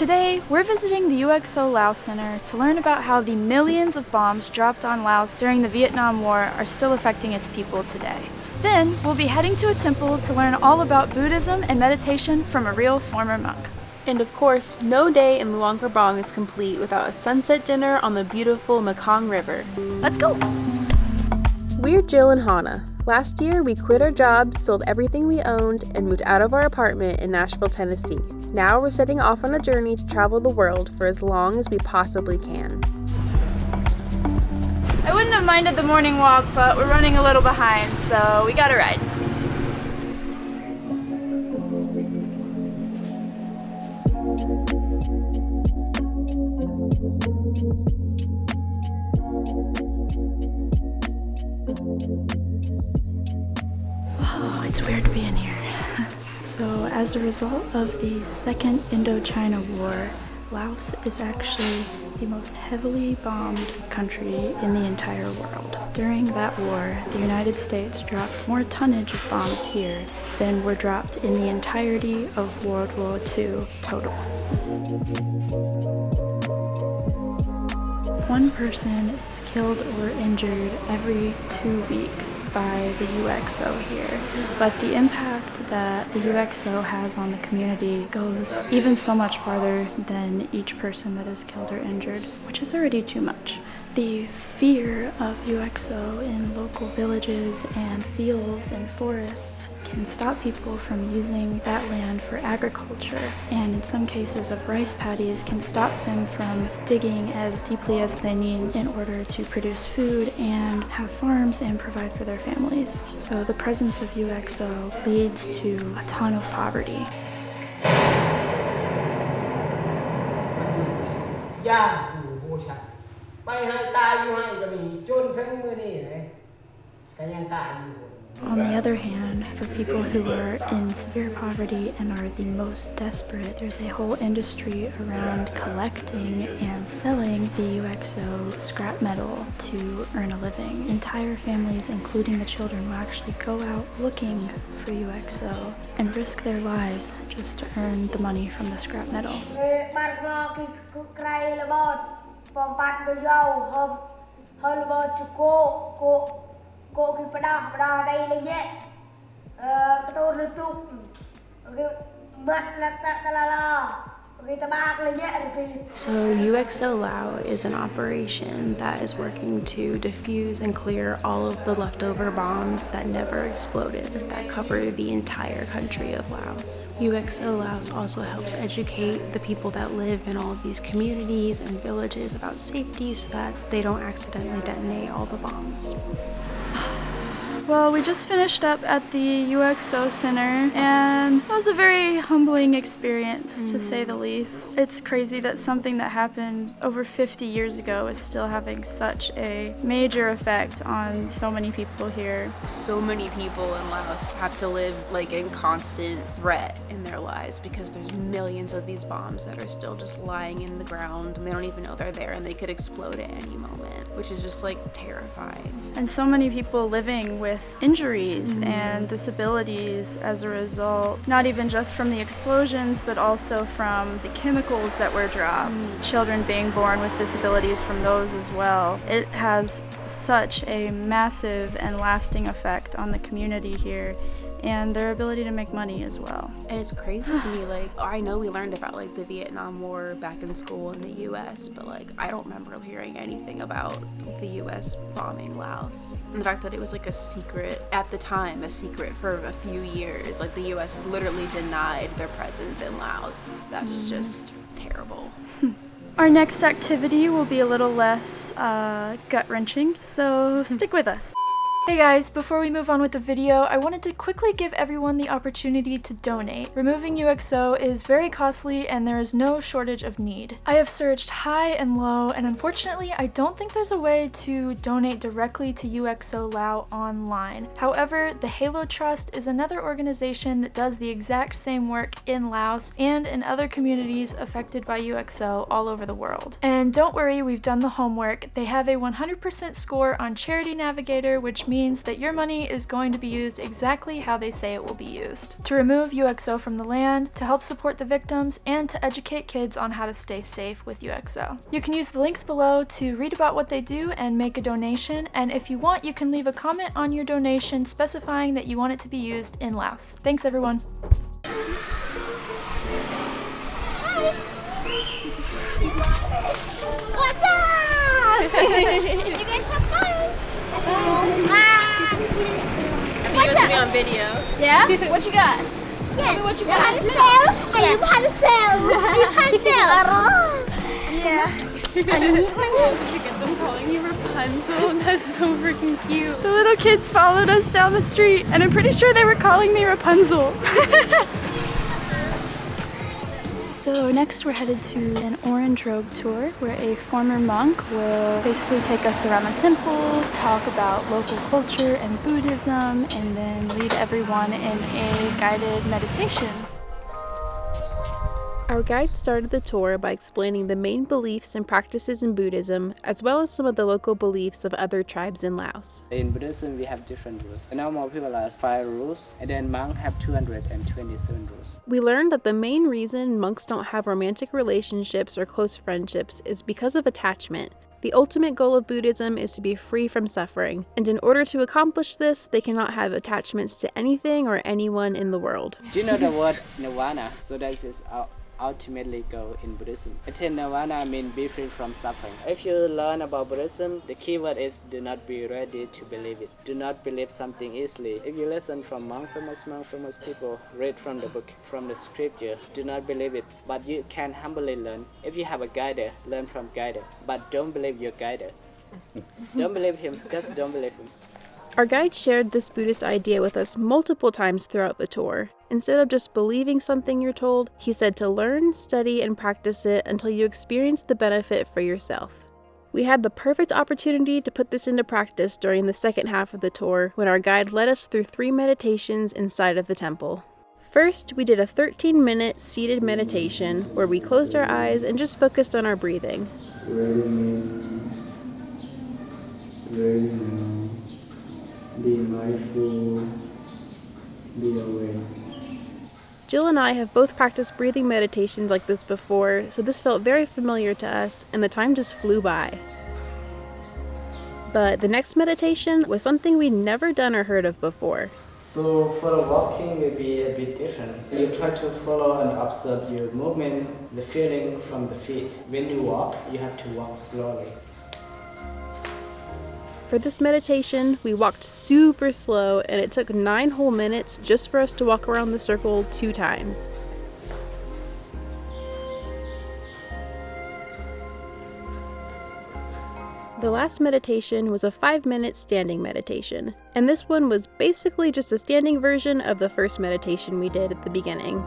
Today, we're visiting the UXO Lao Center to learn about how the millions of bombs dropped on Laos during the Vietnam War are still affecting its people today. Then, we'll be heading to a temple to learn all about Buddhism and meditation from a real former monk. And of course, no day in Luang Prabang is complete without a sunset dinner on the beautiful Mekong River. Let's go! We're Jill and Hannah. Last year, we quit our jobs, sold everything we owned, and moved out of our apartment in Nashville, Tennessee. Now we're setting off on a journey to travel the world for as long as we possibly can. I wouldn't have minded the morning walk, but we're running a little behind, so we gotta ride. Oh, it's weird to be in here. So, as a result of the Second Indochina War, Laos is actually the most heavily bombed country in the entire world. During that war, the United States dropped more tonnage of bombs here than were dropped in the entirety of World War II total. One person is killed or injured every 2 weeks by the UXO here, but the impact that the UXO has on the community goes even so much farther than each person that is killed or injured, which is already too much. The fear of UXO in local villages and fields and forests can stop people from using that land for agriculture, and in some cases of rice paddies can stop them from digging as deeply as they need in order to produce food and have farms and provide for their families. So the presence of UXO leads to a ton of poverty. On the other hand, for people who are in severe poverty and are the most desperate, there's a whole industry around collecting and selling the UXO scrap metal to earn a living. Entire families, including the children, will actually go out looking for UXO and risk their lives just to earn the money from the scrap metal. So UXO Lao is an operation that is working to defuse and clear all of the leftover bombs that never exploded that cover the entire country of Laos. UXO Laos also helps educate the people that live in all of these communities and villages about safety so that they don't accidentally detonate all the bombs. Well, we just finished up at the UXO Center, and it was a very humbling experience, to say the least. It's crazy that something that happened over 50 years ago is still having such a major effect on so many people here. So many people in Laos have to live in constant threat in their lives because there's millions of these bombs that are still just lying in the ground, and they don't even know they're there, and they could explode at any moment, which is just terrifying. And so many people living with injuries and disabilities as a result, not even just from the explosions, but also from the chemicals that were dropped. Children being born with disabilities from those as well. It has such a massive and lasting effect on the community here and their ability to make money as well. And it's crazy to me, I know we learned about the Vietnam War back in school in the US, but I don't remember hearing anything about the US bombing Laos. And the fact that it was a secret, at the time, a secret for a few years, the US literally denied their presence in Laos. That's just terrible. Our next activity will be a little less gut-wrenching, so stick with us. Hey guys, before we move on with the video, I wanted to quickly give everyone the opportunity to donate. Removing UXO is very costly and there is no shortage of need. I have searched high and low, and unfortunately I don't think there's a way to donate directly to UXO Lao online. However, the Halo Trust is another organization that does the exact same work in Laos and in other communities affected by UXO all over the world. And don't worry, we've done the homework. They have a 100% score on Charity Navigator, which means that your money is going to be used exactly how they say it will be used. To remove UXO from the land, to help support the victims, and to educate kids on how to stay safe with UXO. You can use the links below to read about what they do and make a donation, and if you want, you can leave a comment on your donation specifying that you want it to be used in Laos. Thanks everyone! What's up? Did you guys have fun? You must be on video. Yeah? What you got? Yeah. What you got? You had a sale. You had a sale. Yeah. Look at them calling you Rapunzel. That's so freaking cute. The little kids followed us down the street, and I'm pretty sure they were calling me Rapunzel. So next we're headed to an Orange Robe Tour where a former monk will basically take us around the temple, talk about local culture and Buddhism, and then lead everyone in a guided meditation. Our guide started the tour by explaining the main beliefs and practices in Buddhism, as well as some of the local beliefs of other tribes in Laos. In Buddhism, we have different rules. The normal people have 5 rules, and then monks have 227 rules. We learned that the main reason monks don't have romantic relationships or close friendships is because of attachment. The ultimate goal of Buddhism is to be free from suffering, and in order to accomplish this, they cannot have attachments to anything or anyone in the world. Do you know the word nirvana? So that is our ultimately goal in Buddhism. I think nirvana means be free from suffering. If you learn about Buddhism, the key word is do not be ready to believe it. Do not believe something easily. If you listen from famous people, read from the book, from the scripture, do not believe it. But you can humbly learn. If you have a guide, learn from guide. But don't believe your guide. Don't believe him, just don't believe him. Our guide shared this Buddhist idea with us multiple times throughout the tour. Instead of just believing something you're told, he said to learn, study, and practice it until you experience the benefit for yourself. We had the perfect opportunity to put this into practice during the second half of the tour when our guide led us through 3 meditations inside of the temple. First, we did a 13-minute seated meditation where we closed our eyes and just focused on our breathing. Be mindful, be aware. Jill and I have both practiced breathing meditations like this before, so this felt very familiar to us, and the time just flew by. But the next meditation was something we'd never done or heard of before. So for the walking will be a bit different. You try to follow and observe your movement, the feeling from the feet. When you walk, you have to walk slowly. For this meditation, we walked super slow, and it took 9 whole minutes just for us to walk around the circle 2 times. The last meditation was a 5-minute standing meditation, and this one was basically just a standing version of the first meditation we did at the beginning.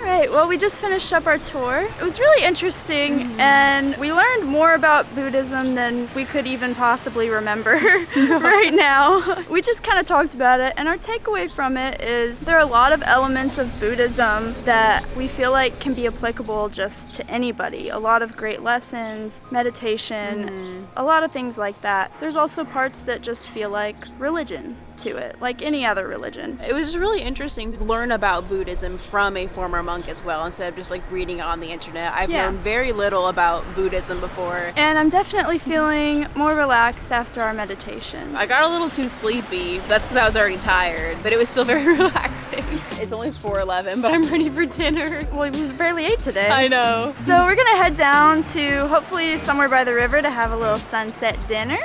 Alright, well we just finished up our tour. It was really interesting and we learned more about Buddhism than we could even possibly remember right now. We just kind of talked about it, and our takeaway from it is there are a lot of elements of Buddhism that we feel like can be applicable just to anybody. A lot of great lessons, meditation, a lot of things like that. There's also parts that just feel like religion to it, like any other religion. It was really interesting to learn about Buddhism from a former monk as well, instead of just like reading on the internet. I've learned very little about Buddhism before. And I'm definitely feeling more relaxed after our meditation. I got a little too sleepy. That's because I was already tired, but it was still very relaxing. It's only 4:11, but I'm ready for dinner. Well, we barely ate today. I know. So we're gonna head down to hopefully somewhere by the river to have a little sunset dinner.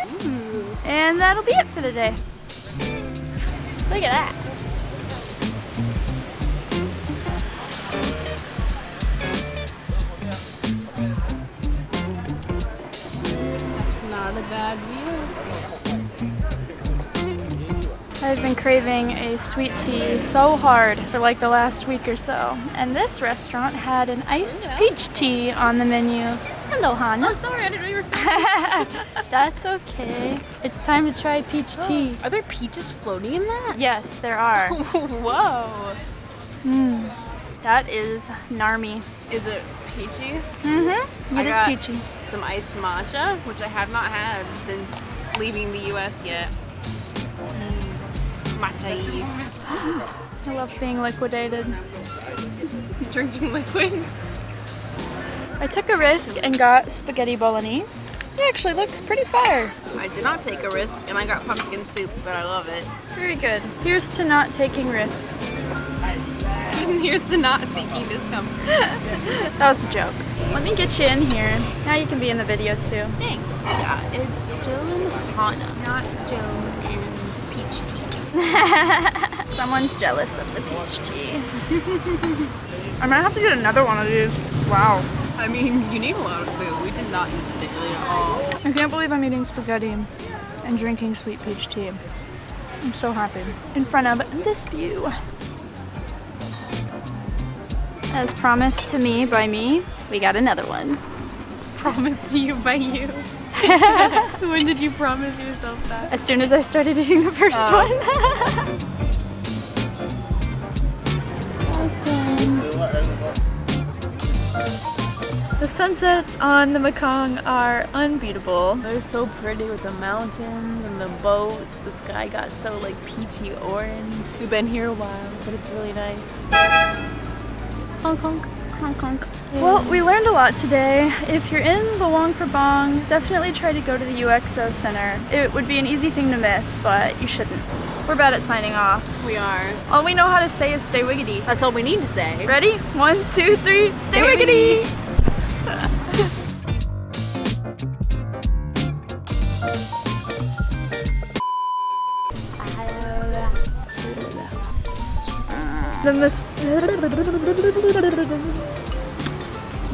And that'll be it for the day. Look at that. That's not a bad view. I've been craving a sweet tea so hard for like the last week or so. And this restaurant had an iced peach tea on the menu. Hello, Hannah. Oh, sorry, I didn't know you were filming. That's okay. It's time to try peach tea. Are there peaches floating in that? Yes, there are. Whoa. That is narmy. Is it peachy? It is peachy. Some iced matcha, which I have not had since leaving the US yet. matcha. I love being liquidated. Drinking liquids. I took a risk and got spaghetti bolognese. It actually looks pretty fire. I did not take a risk and I got pumpkin soup, but I love it. Very good. Here's to not taking risks. Here's to not seeking discomfort. That was a joke. Let me get you in here. Now you can be in the video too. Thanks. Yeah, it's Joe and Hana, not Joe and Peach Tea. Someone's jealous of the peach tea. I might have to get another one of these. Wow. I mean, you need a lot of food. We did not eat today at all. I can't believe I'm eating spaghetti and drinking sweet peach tea. I'm so happy. In front of this view. As promised to me by me, we got another one. Promise to you by you. When did you promise yourself that? As soon as I started eating the first one. Awesome. The sunsets on the Mekong are unbeatable. They're so pretty with the mountains and the boats. The sky got so like peachy orange. We've been here a while, but it's really nice. Honk honk, honk honk. Well, we learned a lot today. If you're in Luang Prabang, definitely try to go to the UXO Center. It would be an easy thing to miss, but you shouldn't. We're bad at signing off. We are. All we know how to say is stay wiggety. That's all we need to say. Ready? 1, 2, 3, stay wiggety!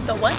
The what?